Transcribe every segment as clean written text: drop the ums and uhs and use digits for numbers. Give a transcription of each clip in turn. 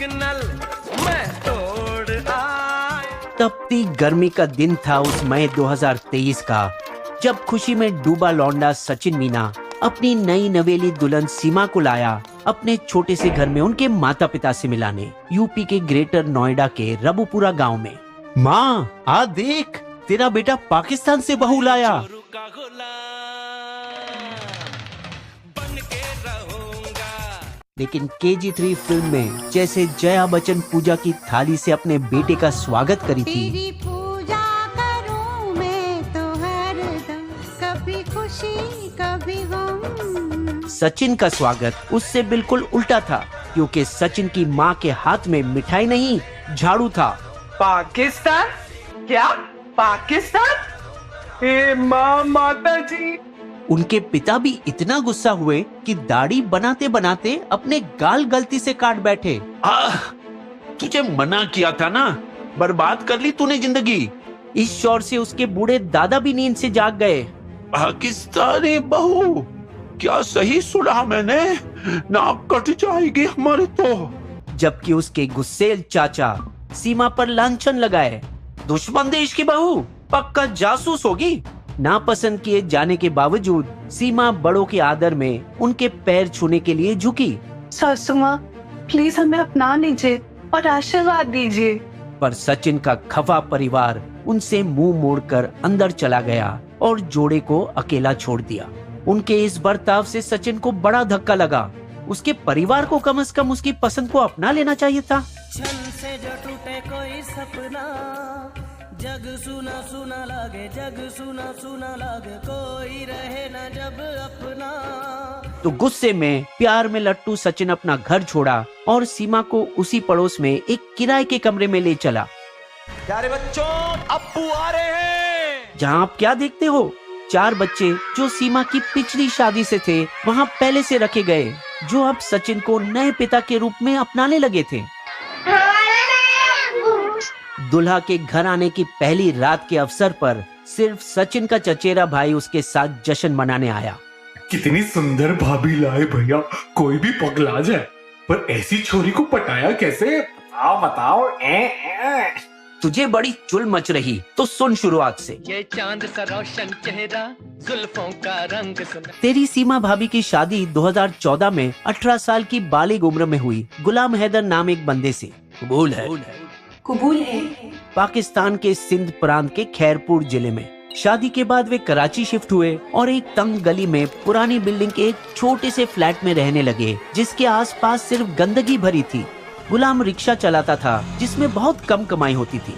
Signal मैं तोड़ आया। तपती गर्मी का दिन था उस मई 2023 का, जब खुशी में डूबा लौंडा सचिन मीना अपनी नई नवेली दुल्हन सीमा को लाया अपने छोटे से घर में उनके माता पिता से मिलाने, यूपी के ग्रेटर नोएडा के रबुपुरा गांव में। माँ आ देख, तेरा बेटा पाकिस्तान से बहू लाया। लेकिन KG3 फिल्म में जैसे जया बच्चन पूजा की थाली से अपने बेटे का स्वागत करी थी, तेरी पूजा करूं मैं तो हरदम, कभी खुशी कभी गम। सचिन का स्वागत उससे बिल्कुल उल्टा था, क्योंकि सचिन की माँ के हाथ में मिठाई नहीं झाड़ू था। पाकिस्तान? क्या पाकिस्तान? हे माँ, माता जी। उनके पिता भी इतना गुस्सा हुए कि दाढ़ी बनाते बनाते अपने गाल गलती से काट बैठे। तुझे मना किया था ना, बर्बाद कर ली तूने जिंदगी। इस शोर से उसके बूढ़े दादा भी नींद से जाग गए। पाकिस्तानी बहू, क्या सही सुना मैंने? नाक कट जाएगी हमारे तो। जबकि उसके गुस्सेल चाचा सीमा पर लांछन लगाए, दुश्मन देश की बहू, पक्का जासूस होगी। नापसंद किए जाने के बावजूद सीमा बड़ों के आदर में उनके पैर छूने के लिए झुकी। सासू माँ, प्लीज हमें अपना लीजिए और आशीर्वाद दीजिए। पर सचिन का खफा परिवार उनसे मुंह मोड़कर अंदर चला गया और जोड़े को अकेला छोड़ दिया। उनके इस बर्ताव से सचिन को बड़ा धक्का लगा। उसके परिवार को कम से कम उसकी पसंद को अपना लेना चाहिए था। छल से जो टूटे कोई सपना, जग सुना सुना लागे, जग सुना सुना लागे, कोई रहे ना जब अपना। तो गुस्से में प्यार में लट्टू सचिन अपना घर छोड़ा और सीमा को उसी पड़ोस में एक किराए के कमरे में ले चला। प्यारे बच्चों, अप्पू आ रहे हैं। जहाँ आप क्या देखते हो, 4 बच्चे जो सीमा की पिछली शादी से थे वहाँ पहले से रखे गए, जो अब सचिन को नए पिता के रूप में अपनाने लगे थे। दुल्हा के घर आने की पहली रात के अवसर पर सिर्फ सचिन का चचेरा भाई उसके साथ जश्न मनाने आया। कितनी सुंदर भाभी लाए भैया, कोई भी पगला जाए। पर ऐसी छोरी को पटाया कैसे? बताओ। तुझे बड़ी चुल मच रही तो सुन शुरुआत से। ये चांद सा रोशन चेहरा, जुल्फों का रंग सुना। तेरी सीमा भाभी की शादी 2014 में 18 साल की बालिग उम्र में हुई गुलाम हैदर नाम एक बंदे से। कबूल है। पाकिस्तान के सिंध प्रांत के खैरपुर जिले में। शादी के बाद वे कराची शिफ्ट हुए और एक तंग गली में पुरानी बिल्डिंग के एक छोटे से फ्लैट में रहने लगे, जिसके आसपास सिर्फ गंदगी भरी थी। गुलाम रिक्शा चलाता था, जिसमें बहुत कम कमाई होती थी।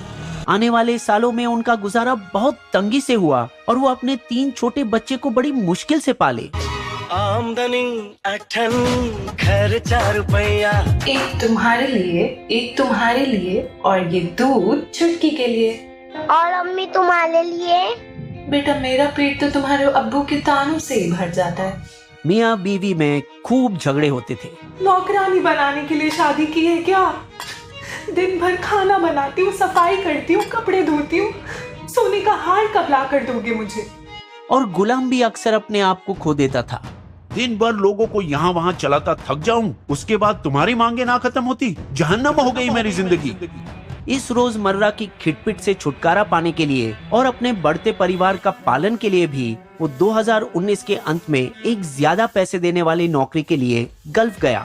आने वाले सालों में उनका गुजारा बहुत तंगी से हुआ और वो अपने 3 छोटे बच्चे को बड़ी मुश्किल से पाले। आमदनी अठन, खर्चा रुपया। एक तुम्हारे लिए और ये दूध छुटकी के लिए। और अम्मी तुम्हारे लिए? बेटा, मेरा पेट तो तुम्हारे अब्बू के तानों से ही भर जाता है। मियाँ बीवी में खूब झगड़े होते थे। नौकरानी बनाने के लिए शादी की है क्या? दिन भर खाना बनाती हूँ, सफाई करती हूँ, कपड़े धोती हूँ। सोने का हार कब ला कर दोगे मुझे? और गुलाम भी अक्सर अपने आप को खो देता था। दिन भर लोगों को यहाँ वहाँ चलाता थक जाऊं, उसके बाद तुम्हारी मांगे ना खत्म होती, जहन्नम हो गई मेरी जिंदगी। इस रोजमर्रा की खिटपिट से छुटकारा पाने के लिए और अपने बढ़ते परिवार का पालन के लिए भी वो 2019 के अंत में एक ज्यादा पैसे देने वाली नौकरी के लिए गल्फ गया,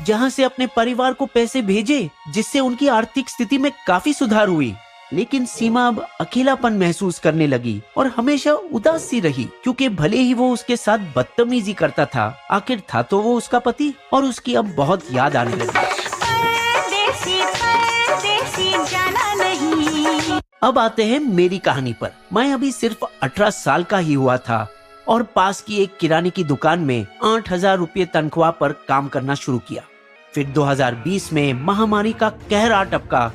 जहां से अपने परिवार को पैसे भेजे, जिससे उनकी आर्थिक स्थिति में काफी सुधार हुई। लेकिन सीमा अब अकेलापन महसूस करने लगी और हमेशा उदास सी रही, क्योंकि भले ही वो उसके साथ बदतमीजी करता था, आखिर था तो वो उसका पति, और उसकी अब बहुत याद आने लगी। जाना नहीं। अब आते हैं मेरी कहानी पर। मैं अभी सिर्फ 18 साल का ही हुआ था और पास की एक किराने की दुकान में 8,000 रुपये तनख्वाह पर काम करना शुरू किया। फिर 2020 में महामारी का कहर आ टपका,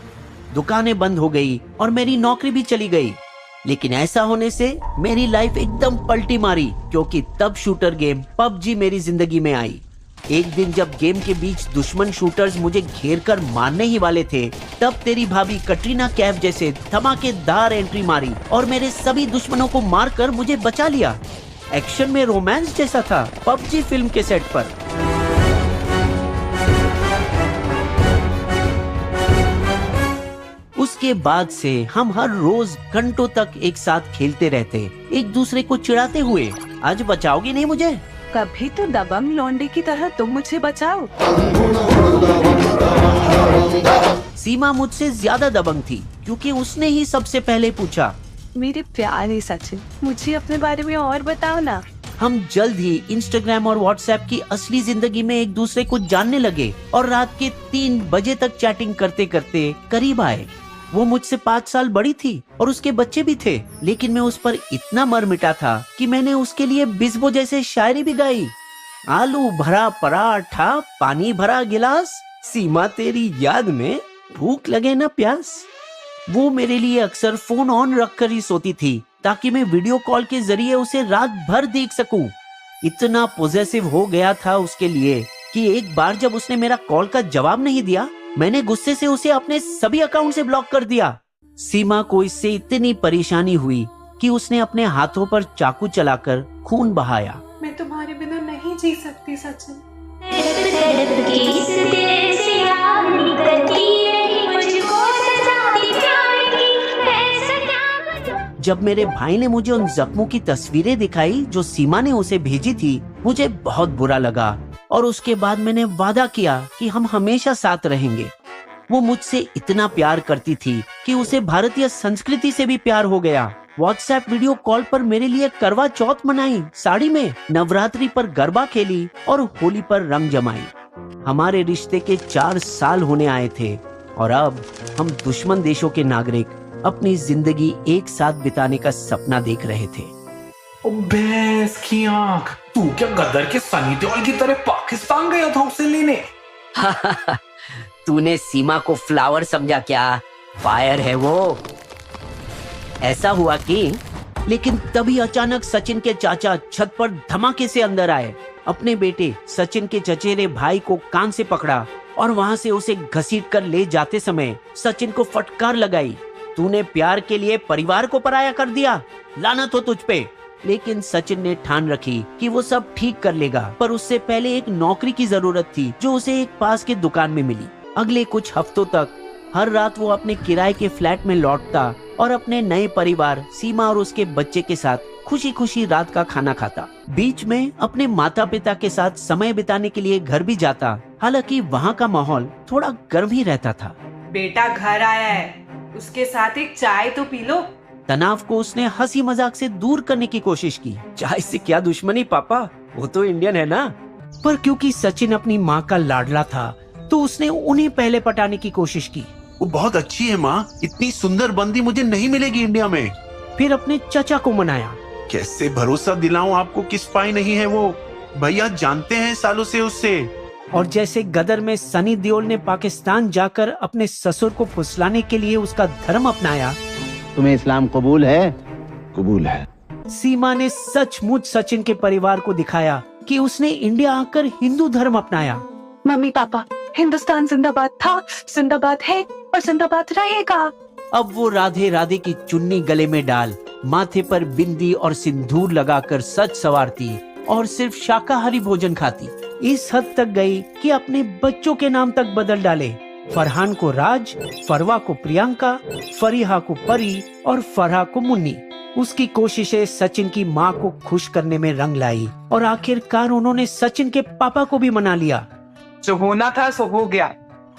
दुकानें बंद हो गई और मेरी नौकरी भी चली गई। लेकिन ऐसा होने से मेरी लाइफ एकदम पलटी मारी, क्योंकि तब शूटर गेम PUBG मेरी जिंदगी में आई। एक दिन जब गेम के बीच दुश्मन शूटर्स मुझे घेर कर मारने ही वाले थे, तब तेरी भाभी कटरीना कैफ जैसे धमाकेदार एंट्री मारी और मेरे सभी दुश्मनों को मारकर मुझे बचा लिया। एक्शन में रोमांस जैसा था PUBG फिल्म के सेट पर। उसके बाद से हम हर रोज घंटों तक एक साथ खेलते रहते, एक दूसरे को चिढ़ाते हुए। आज बचाओगी नहीं मुझे? कभी तो दबंग लौंडे की तरह तुम मुझे बचाओ। सीमा मुझसे ज्यादा दबंग थी क्योंकि उसने ही सबसे पहले पूछा। मेरे प्यारे सचिन, मुझे अपने बारे में और बताओ ना। हम जल्द ही इंस्टाग्राम और व्हाट्सएप की असली जिंदगी में एक दूसरे को जानने लगे और रात के 3 बजे तक चैटिंग करते करते करीब आए। वो मुझसे 5 साल बड़ी थी और उसके बच्चे भी थे, लेकिन मैं उस पर इतना मर मिटा था कि मैंने उसके लिए बिस्बो जैसे शायरी भी गाई। आलू भरा पराठा, पानी भरा गिलास, सीमा तेरी याद में भूख लगे ना प्यास। वो मेरे लिए अक्सर फोन ऑन रखकर ही सोती थी ताकि मैं वीडियो कॉल के जरिए उसे रात भर देख सकूं। इतना पॉजेसिव हो गया था उसके लिए कि एक बार जब उसने मेरा कॉल का जवाब नहीं दिया, मैंने गुस्से से उसे अपने सभी अकाउंट से ब्लॉक कर दिया। सीमा को इससे इतनी परेशानी हुई कि उसने अपने हाथों पर चाकू चलाकर खून बहाया। मैं तुम्हारे बिना नहीं जी सकती सचिन। जब मेरे भाई ने मुझे उन जख्मों की तस्वीरें दिखाई जो सीमा ने उसे भेजी थी, मुझे बहुत बुरा लगा और उसके बाद मैंने वादा किया कि हम हमेशा साथ रहेंगे। वो मुझसे इतना प्यार करती थी कि उसे भारतीय संस्कृति से भी प्यार हो गया। व्हाट्सएप वीडियो कॉल पर मेरे लिए करवा चौथ मनाई साड़ी में, नवरात्रि पर गरबा खेली और होली पर रंग जमाई। हमारे रिश्ते के 4 साल होने आए थे और अब हम दुश्मन देशों के नागरिक अपनी जिंदगी एक साथ बिताने का सपना देख रहे थे। ओ भैंस की आंख, तू क्या गदर के सनी देओल की तरह पाकिस्तान गया था उसे लेने? तूने सीमा को फ्लावर समझा क्या? फायर है वो। ऐसा हुआ कि लेकिन तभी अचानक सचिन के चाचा छत पर धमाके से अंदर आए। अपने बेटे सचिन के चचेरे भाई को कान से पकड़ा और वहां से उसे घसीट कर ले जाते समय सचिन को फटकार लगाई। तूने प्यार के लिए परिवार को पराया कर दिया, लानत हो तुझ पे। लेकिन सचिन ने ठान रखी कि वो सब ठीक कर लेगा, पर उससे पहले एक नौकरी की जरूरत थी जो उसे एक पास के दुकान में मिली। अगले कुछ हफ्तों तक हर रात वो अपने किराए के फ्लैट में लौटता और अपने नए परिवार सीमा और उसके बच्चे के साथ खुशी खुशी रात का खाना खाता। बीच में अपने माता पिता के साथ समय बिताने के लिए घर भी जाता, हालांकि वहाँ का माहौल थोड़ा गर्म ही रहता था। बेटा घर आया है, उसके साथ एक चाय तो पी लो। तनाव को उसने हंसी मजाक से दूर करने की कोशिश की। चाय से क्या दुश्मनी पापा, वो तो इंडियन है ना। पर क्योंकि सचिन अपनी माँ का लाडला था तो उसने उन्हें पहले पटाने की कोशिश की। वो बहुत अच्छी है माँ, इतनी सुंदर बंदी मुझे नहीं मिलेगी इंडिया में। फिर अपने चचा को मनाया। कैसे भरोसा दिलाऊं आपको कि स्पाई नहीं है वो, भैया जानते हैं सालों से उससे। और जैसे गदर में सनी देओल ने पाकिस्तान जाकर अपने ससुर को फुसलाने के लिए उसका धर्म अपनाया। तुम्हें इस्लाम कबूल है? कबूल है। सीमा ने सचमुच सचिन के परिवार को दिखाया कि उसने इंडिया आकर हिंदू धर्म अपनाया। मम्मी पापा, हिंदुस्तान जिंदाबाद था, जिंदाबाद है और जिंदाबाद रहेगा। अब वो राधे राधे की चुन्नी गले में डाल, माथे पर बिंदी और सिंदूर लगाकर सज सवारती और सिर्फ शाकाहारी भोजन खाती। इस हद तक गई कि अपने बच्चों के नाम तक बदल डाले। फरहान को राज, फरवा को प्रियंका, फरीहा को परी और फरहा को मुन्नी। उसकी कोशिशें सचिन की माँ को खुश करने में रंग लाई और आखिरकार उन्होंने सचिन के पापा को भी मना लिया। जो होना था सो हो गया,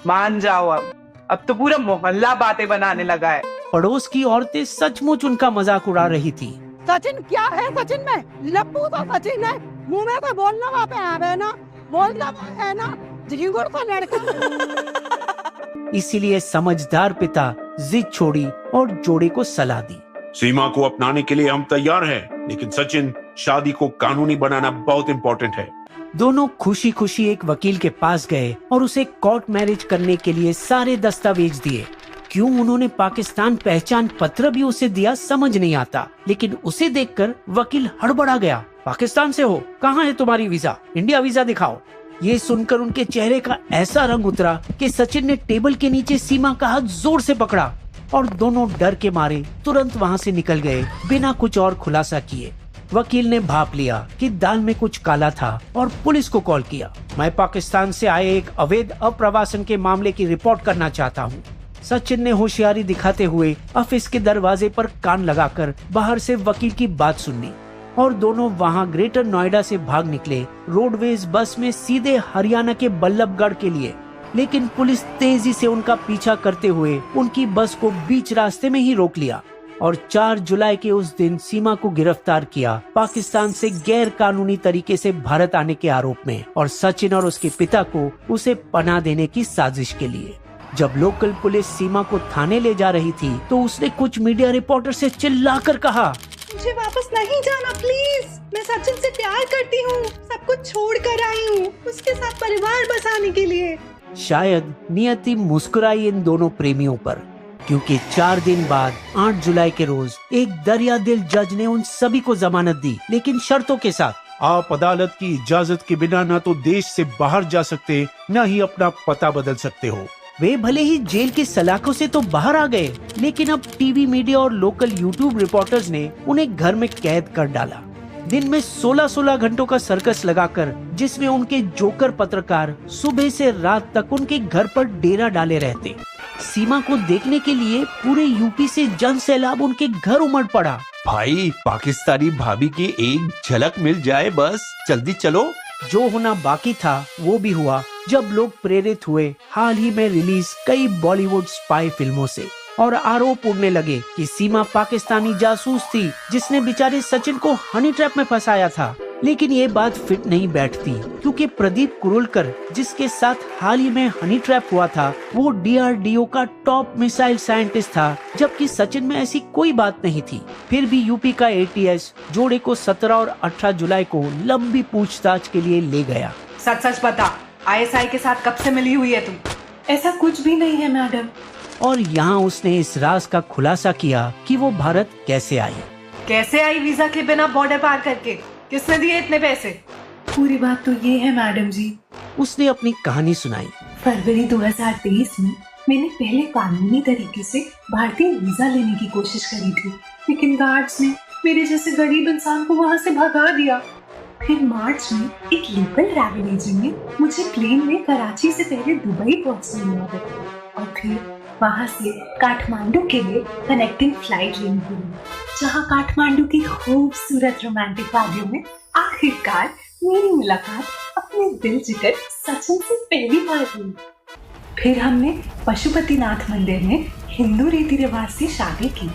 मान जाओ। अब तो पूरा मोहल्ला बातें बनाने लगा है। पड़ोस की औरतें सचमुच उनका मजाक उड़ा रही थी। सचिन क्या है सचिन में? लप्पू तो सचिन है, मुंह में तो बोलना वहाँ पे है ना, बोलना है ना, झिंगुर तो लड़का। इसीलिए समझदार पिता जिद छोड़ी और जोड़े को सलाह दी। सीमा को अपनाने के लिए हम तैयार हैं, लेकिन सचिन, शादी को कानूनी बनाना बहुत इम्पोर्टेंट है। दोनों खुशी खुशी एक वकील के पास गए और उसे कोर्ट मैरिज करने के लिए सारे दस्तावेज दिए। क्यों उन्होंने पाकिस्तान पहचान पत्र भी उसे दिया समझ नहीं आता, लेकिन उसे देखकर वकील हड़बड़ा गया। पाकिस्तान से हो, कहाँ है तुम्हारी वीजा? इंडिया वीजा दिखाओ। ये सुनकर उनके चेहरे का ऐसा रंग उतरा कि सचिन ने टेबल के नीचे सीमा का हाथ जोर से पकड़ा और दोनों डर के मारे तुरंत वहाँ से निकल गए बिना कुछ और खुलासा किए। वकील ने भाप लिया कि दाल में कुछ काला था और पुलिस को कॉल किया। मैं पाकिस्तान से आए एक अवैध अप्रवासन के मामले की रिपोर्ट करना चाहता हूँ। सचिन ने होशियारी दिखाते हुए ऑफिस के दरवाजे पर कान लगाकर बाहर से वकील की बात सुननी और दोनों वहां ग्रेटर नोएडा से भाग निकले रोडवेज बस में सीधे हरियाणा के बल्लभगढ़ के लिए। लेकिन पुलिस तेजी से उनका पीछा करते हुए उनकी बस को बीच रास्ते में ही रोक लिया और 4 जुलाई के उस दिन सीमा को गिरफ्तार किया पाकिस्तान से गैर कानूनी तरीके से भारत आने के आरोप में और सचिन और उसके पिता को उसे पनाह देने की साजिश के लिए। जब लोकल पुलिस सीमा को थाने ले जा रही थी तो उसने कुछ मीडिया रिपोर्टर से चिल्लाकर कहा, मुझे वापस नहीं जाना प्लीज, मैं सचिन से प्यार करती हूँ, सब कुछ छोड़ कर आई हूँ उसके साथ परिवार बसाने के लिए। शायद नियति मुस्कुराई इन दोनों प्रेमियों पर, क्योंकि 4 दिन बाद 8 जुलाई के रोज एक दरिया दिल जज ने उन सभी को जमानत दी, लेकिन शर्तों के साथ। आप अदालत की इजाजत के बिना न तो देश से बाहर जा सकते न ही अपना पता बदल सकते हो। वे भले ही जेल की सलाखों से तो बाहर आ गए, लेकिन अब टीवी मीडिया और लोकल यूट्यूब रिपोर्टर्स ने उन्हें घर में कैद कर डाला। दिन में 16-16 घंटों का सर्कस लगाकर, जिसमें उनके जोकर पत्रकार सुबह से रात तक उनके घर पर डेरा डाले रहते। सीमा को देखने के लिए पूरे यूपी से जन सैलाब उनके घर उमड़ पड़ा। भाई, पाकिस्तानी भाभी की एक झलक मिल जाए बस, जल्दी चलो। जो होना बाकी था वो भी हुआ जब लोग प्रेरित हुए हाल ही में रिलीज कई बॉलीवुड स्पाई फिल्मों से और आरोप उड़ने लगे कि सीमा पाकिस्तानी जासूस थी जिसने बेचारे सचिन को हनी ट्रैप में फंसाया था। लेकिन ये बात फिट नहीं बैठती, क्योंकि प्रदीप कुरुलकर जिसके साथ हाल ही में हनी ट्रैप हुआ था वो DRDO का टॉप मिसाइल साइंटिस्ट था, जबकि सचिन में ऐसी कोई बात नहीं थी। फिर भी यूपी का ATS जोड़े को 17 और 18 जुलाई को लंबी पूछताछ के लिए ले गया। सच सच बता, ISI के साथ कब से मिली हुई है तुम? ऐसा कुछ भी नहीं है मैडम। और यहाँ उसने इस राज का खुलासा किया कि वो भारत कैसे आई। कैसे आई वीजा के बिना बॉर्डर पार करके? किसने दिए इतने पैसे? पूरी बात तो ये है मैडम जी। उसने अपनी कहानी सुनाई। फरवरी 2023 में मैंने पहले कानूनी तरीके से भारतीय वीजा लेने की कोशिश करी थी, लेकिन गार्ड्स ने मेरे जैसे गरीब इंसान को वहाँ से भगा दिया। फिर मार्च में एक लोकल ट्रैवल एजेंट ने मुझे प्लेन में कराची से पहले दुबई पहुँचने में मदद की और फिर वहाँ से काठमांडू के लिए कनेक्टिंग फ्लाइट लेनी पड़ी, जहाँ काठमांडू की खूबसूरत रोमांटिक वादियों में आखिरकार मेरी मुलाकात अपने दिल जिगर सचिन से पहली बार हुई। फिर हमने पशुपतिनाथ मंदिर में हिंदू रीति रिवाज से शादी की।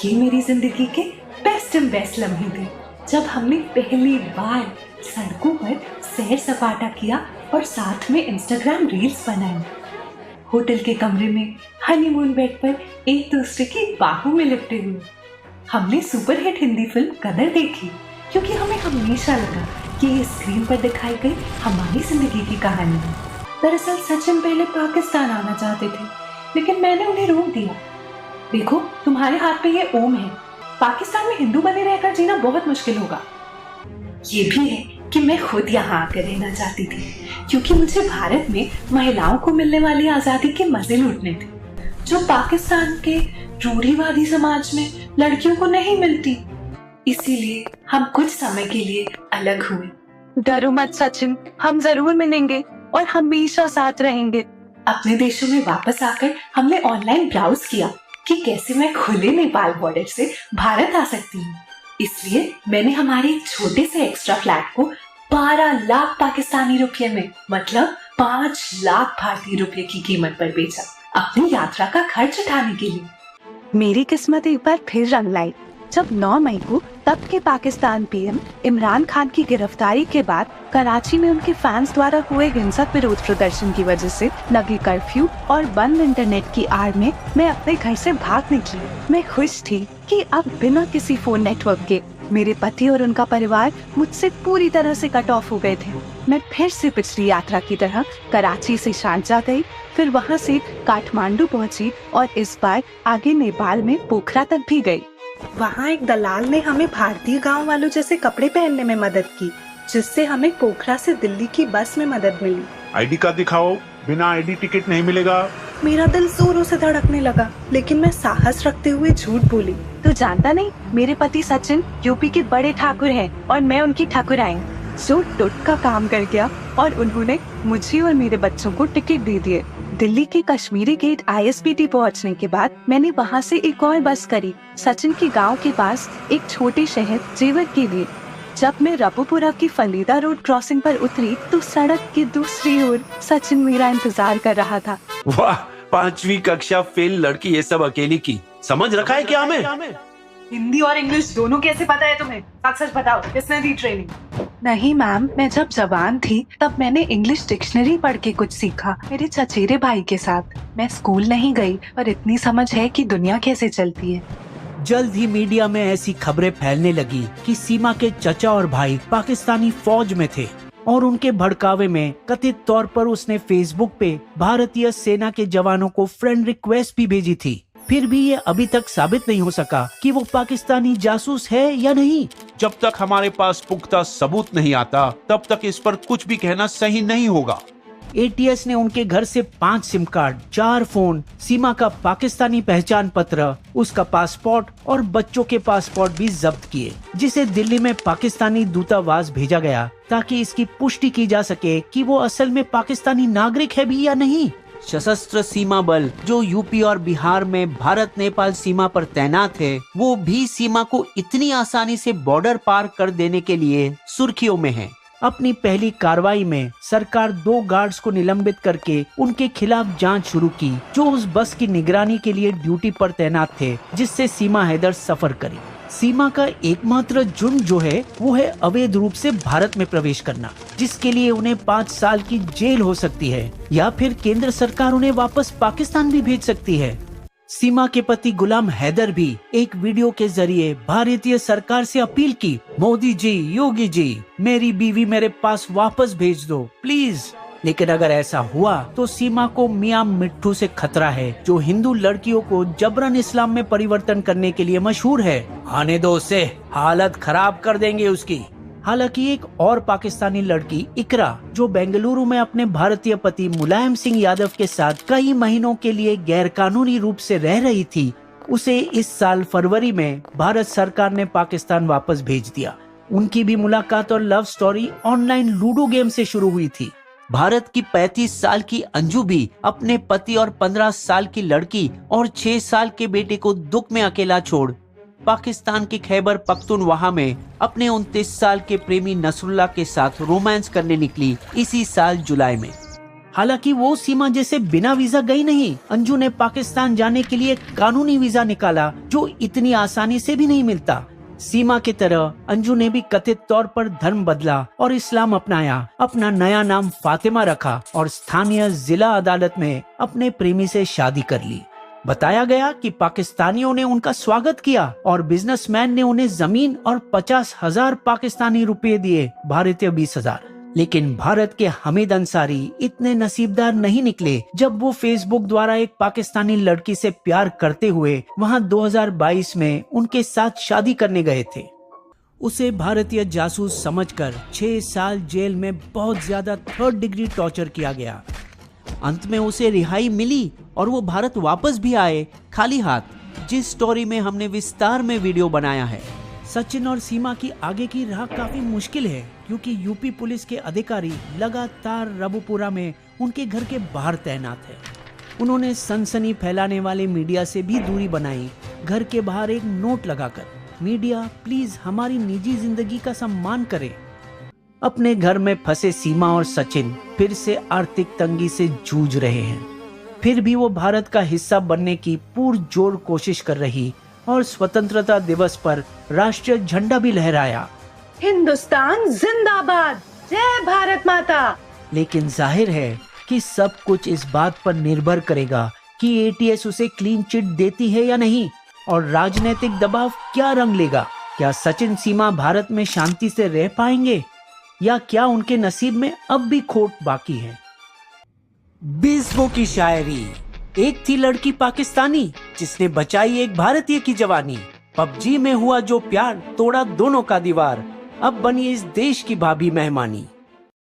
ये मेरी जिंदगी के बेस्ट एंड बेस्ट लम्हे थे, जब हमने पहली बार सड़कों पर सैर सपाटा किया और साथ में इंस्टाग्राम रील्स बनाई। होटल के कमरे में हनीमून बेड पर एक दूसरे की बाहों में लिपटे हुए हमने सुपरहिट हिंदी फिल्म कदर देखी, क्योंकि हमें हमेशा लगा कि ये स्क्रीन पर दिखाई गई हमारी जिंदगी की कहानी है। दरअसल सचिन पहले पाकिस्तान आना चाहते थे, लेकिन मैंने उन्हें रोक दिया। देखो, तुम्हारे हाथ पे ये ओम है, पाकिस्तान में हिंदू बने रहकर जीना बहुत मुश्किल होगा। ये भी है कि मैं खुद यहाँ आकर रहना चाहती थी, क्योंकि मुझे भारत में महिलाओं को मिलने वाली आजादी के मजे लूटने थे, जो पाकिस्तान के रूढ़िवादी समाज में लड़कियों को नहीं मिलती। इसीलिए हम कुछ समय के लिए अलग हुए। डरो मत सचिन, हम जरूर मिलेंगे और हमेशा साथ रहेंगे। अपने देशों में वापस आकर हमने ऑनलाइन ब्राउज किया कि कैसे मैं खुले नेपाल बॉर्डर से भारत आ सकती हूँ। इसलिए मैंने हमारे एक छोटे से एक्स्ट्रा फ्लैट को 12 लाख पाकिस्तानी रुपये में, मतलब 5 लाख भारतीय रुपये की कीमत पर बेचा, अपनी यात्रा का खर्च उठाने के लिए। मेरी किस्मत एक बार फिर रंग लाई जब 9 मई को तब के पाकिस्तान पीएम इमरान खान की गिरफ्तारी के बाद कराची में उनके फैंस द्वारा हुए हिंसक विरोध प्रदर्शन की वजह से लगी कर्फ्यू और बंद इंटरनेट की आड़ में मैं अपने घर से भाग निकली। मैं खुश थी कि अब बिना किसी फोन नेटवर्क के मेरे पति और उनका परिवार मुझसे पूरी तरह से कट ऑफ हो गए थे। मैं फिर से पिछली यात्रा की तरह कराची से शारजाह गई, फिर वहाँ से काठमांडू पहुँची और इस बार आगे नेपाल में पोखरा तक भी गई। वहाँ एक दलाल ने हमें भारतीय गांव वालों जैसे कपड़े पहनने में मदद की, जिससे हमें पोखरा से दिल्ली की बस में मदद मिली। ID कार्ड दिखाओ, बिना ID टिकट नहीं मिलेगा। मेरा दिल जोरों से धड़कने लगा, लेकिन मैं साहस रखते हुए झूठ बोली। तू जानता नहीं, मेरे पति सचिन यूपी के बड़े ठाकुर हैं और मैं उनकी ठाकुराइन। जो टुट का काम कर गया और उन्होंने मुझे और मेरे बच्चों को टिकट दे दिए। दिल्ली के कश्मीरी गेट ISBT पहुंचने के बाद मैंने वहां से एक और बस करी सचिन के गांव के पास एक छोटे शहर जेवर के लिए। जब मैं रबुपुरा की फलीदा रोड क्रॉसिंग पर उतरी तो सड़क की दूसरी ओर सचिन मेरा इंतजार कर रहा था। वाह, 5वीं कक्षा फेल लड़की ये सब अकेली की, समझ रखा है क्या हमें? हिंदी और इंग्लिश दोनों कैसे पता है तुम्हें? सच सच बताओ, किसने दी ट्रेनिंग? नहीं मैम, मैं जब जवान थी तब मैंने इंग्लिश डिक्शनरी पढ़ के कुछ सीखा मेरे चचेरे भाई के साथ। मैं स्कूल नहीं गई पर इतनी समझ है कि दुनिया कैसे चलती है। जल्द ही मीडिया में ऐसी खबरें फैलने लगी कि सीमा के चचा और भाई पाकिस्तानी फौज में थे और उनके भड़कावे में कथित तौर पर उसने फेसबुक पे भारतीय सेना के जवानों को फ्रेंड रिक्वेस्ट भी भेजी थी। फिर भी ये अभी तक साबित नहीं हो सका कि वो पाकिस्तानी जासूस है या नहीं। जब तक हमारे पास पुख्ता सबूत नहीं आता तब तक इस पर कुछ भी कहना सही नहीं होगा। ATS ने उनके घर से 5 सिम कार्ड, 4 फोन, सीमा का पाकिस्तानी पहचान पत्र, उसका पासपोर्ट और बच्चों के पासपोर्ट भी जब्त किए, जिसे दिल्ली में पाकिस्तानी दूतावास भेजा गया ताकि इसकी पुष्टि की जा सके कि वो असल में पाकिस्तानी नागरिक है भी या नहीं। सशस्त्र सीमा बल जो यूपी और बिहार में भारत नेपाल सीमा पर तैनात है, वो भी सीमा को इतनी आसानी से बॉर्डर पार कर देने के लिए सुर्खियों में है। अपनी पहली कार्रवाई में सरकार 2 गार्ड्स को निलंबित करके उनके खिलाफ जांच शुरू की जो उस बस की निगरानी के लिए ड्यूटी पर तैनात थे जिससे सीमा हैदर सफर करी। सीमा का एकमात्र जुर्म जो है वो है अवैध रूप से भारत में प्रवेश करना, जिसके लिए उन्हें 5 साल की जेल हो सकती है या फिर केंद्र सरकार उन्हें वापस पाकिस्तान भी भेज सकती है। सीमा के पति गुलाम हैदर भी एक वीडियो के जरिए भारतीय सरकार से अपील की, मोदी जी, योगी जी, मेरी बीवी मेरे पास वापस भेज दो प्लीज। लेकिन अगर ऐसा हुआ तो सीमा को मियां मिट्ठू से खतरा है, जो हिंदू लड़कियों को जबरन इस्लाम में परिवर्तन करने के लिए मशहूर है। आने दो उसे, हालत खराब कर देंगे उसकी। हालांकि एक और पाकिस्तानी लड़की इकरा, जो बेंगलुरु में अपने भारतीय पति मुलायम सिंह यादव के साथ कई महीनों के लिए गैरकानूनी रूप से रह रही थी, उसे इस साल फरवरी में भारत सरकार ने पाकिस्तान वापस भेज दिया। उनकी भी मुलाकात और love story online ludo game से शुरू हुई थी। भारत की 35 साल की अंजू भी अपने पति और 15 साल की लड़की और 6 साल के बेटे को दुख में अकेला छोड़ पाकिस्तान के खैबर पख्तूनख्वा में अपने 29 साल के प्रेमी नसरुल्लाह के साथ रोमांस करने निकली इसी साल जुलाई में। हालांकि वो सीमा जैसे बिना वीजा गई नहीं। अंजू ने पाकिस्तान जाने के लिए कानूनी वीजा निकाला जो इतनी आसानी से भी नहीं मिलता। सीमा की तरह अंजू ने भी कथित तौर पर धर्म बदला और इस्लाम अपनाया, अपना नया नाम फातिमा रखा और स्थानीय जिला अदालत में अपने प्रेमी से शादी कर ली। बताया गया कि पाकिस्तानियों ने उनका स्वागत किया और बिजनेसमैन ने उन्हें जमीन और 50,000 पाकिस्तानी रुपए दिए, भारतीय 20,000। लेकिन भारत के हमीद अंसारी इतने नसीबदार नहीं निकले जब वो फेसबुक द्वारा एक पाकिस्तानी लड़की से प्यार करते हुए वहां 2022 में उनके साथ शादी करने गए थे। उसे भारतीय जासूस समझकर 6 साल जेल में बहुत ज्यादा 3rd डिग्री टॉर्चर किया गया। अंत में उसे रिहाई मिली और वो भारत वापस भी आए खाली हाथ, जिस स्टोरी में हमने विस्तार में वीडियो बनाया है। सचिन और सीमा की आगे की राह काफी मुश्किल है क्योंकि यूपी पुलिस के अधिकारी लगातार रबुपुरा में उनके घर के बाहर तैनात है। उन्होंने सनसनी फैलाने वाले मीडिया से भी दूरी बनाई, घर के बाहर एक नोट लगाकर, मीडिया प्लीज हमारी निजी जिंदगी का सम्मान करे। अपने घर में फंसे सीमा और सचिन फिर से आर्थिक तंगी से जूझ रहे हैं। फिर भी वो भारत का हिस्सा बनने की पुरजोर कोशिश कर रही और स्वतंत्रता दिवस पर राष्ट्रीय झंडा भी लहराया, हिंदुस्तान जिंदाबाद, जय भारत माता। लेकिन जाहिर है कि सब कुछ इस बात पर निर्भर करेगा कि ATS उसे क्लीन चिट देती है या नहीं और राजनीतिक दबाव क्या रंग लेगा। क्या सचिन सीमा भारत में शांति से रह पाएंगे या क्या उनके नसीब में अब भी खोट बाकी है। बीसवों की शायरी। एक थी लड़की पाकिस्तानी जिसने बचाई एक भारतीय की जवानी। PUBG में हुआ जो प्यार, तोड़ा दोनों का दीवार, अब बनी इस देश की भाभी मेहमानी।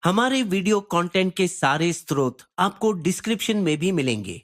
हमारे वीडियो कंटेंट के सारे स्रोत आपको डिस्क्रिप्शन में भी मिलेंगे।